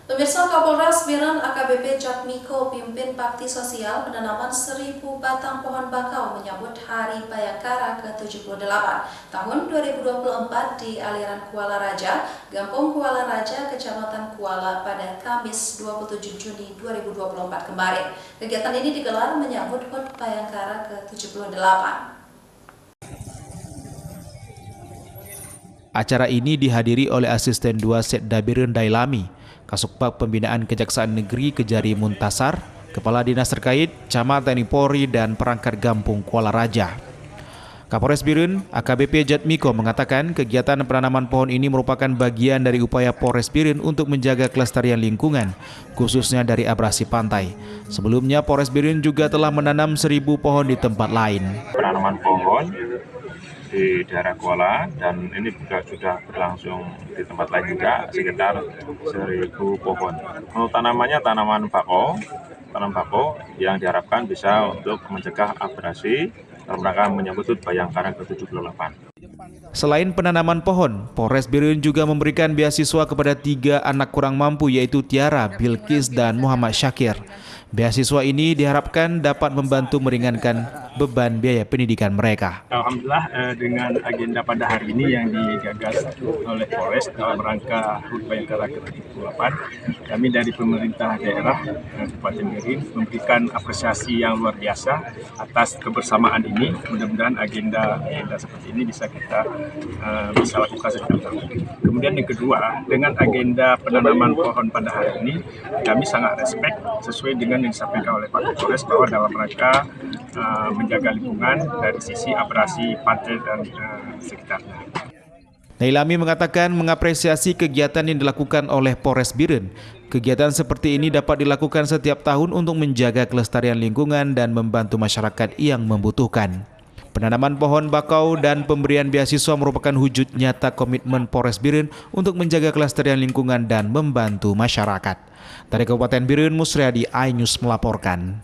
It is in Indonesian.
Pemirsa, Kapolres Biren AKBP Jatmiko pimpin bakti sosial penanaman 1000 batang pohon bakau menyambut Hari Bayangkara ke-78 tahun 2024 di aliran Kuala Raja, Kampung Kuala Raja, Kecamatan Kuala pada Kamis 27 Juni 2024 kemarin. Kegiatan ini digelar menyambut HUT Bayangkara ke-78. Acara ini dihadiri oleh Asisten 2 Setda Biren Dailami, Kasubag Pembinaan Kejaksaan Negeri Kejari Muntasar, Kepala Dinas terkait, Camat TNI Polri, dan perangkat Kampung Kuala Raja. Kapolres Biren AKBP Jatmiko mengatakan kegiatan penanaman pohon ini merupakan bagian dari upaya Polres Biren untuk menjaga kelestarian lingkungan, khususnya dari abrasi pantai. Sebelumnya Polres Biren juga telah menanam 1000 pohon di tempat lain. Penanaman pohon di daerah Kuala, dan ini juga sudah berlangsung di tempat lain juga sekitar 1000 pohon. Untuk tanamannya tanaman bakau, tanam bakau yang diharapkan bisa untuk mencegah abrasi dalam rangka menyambut HUT Bayangkara ke-78. Selain penanaman pohon, Polres Biren juga memberikan beasiswa kepada 3 anak kurang mampu, yaitu Tiara, Bilkis, dan Muhammad Syakir. Beasiswa ini diharapkan dapat membantu meringankan beban biaya pendidikan mereka. Alhamdulillah dengan agenda pada hari ini yang digagas oleh Polres dalam rangka HUT Bayangkara ke-78, kami dari pemerintah daerah Kabupaten Biren memberikan apresiasi yang luar biasa atas kebersamaan ini. Mudah-mudahan agenda seperti ini bisa kita bisa lakukan secara mungkin. Kemudian yang kedua, dengan agenda penanaman pohon pada hari ini, kami sangat respect sesuai dengan yang disampaikan oleh Pak Kapolres bahwa dalam rangka menjaga lingkungan dari sisi abrasi pantai dan sekitarnya. Dailami mengatakan mengapresiasi kegiatan yang dilakukan oleh Polres Biren. Kegiatan seperti ini dapat dilakukan setiap tahun untuk menjaga kelestarian lingkungan dan membantu masyarakat yang membutuhkan. Penanaman pohon bakau dan pemberian beasiswa merupakan wujud nyata komitmen Polres Biren untuk menjaga kelestarian lingkungan dan membantu masyarakat. Dari Kabupaten Biren, Musriadi, iNews melaporkan.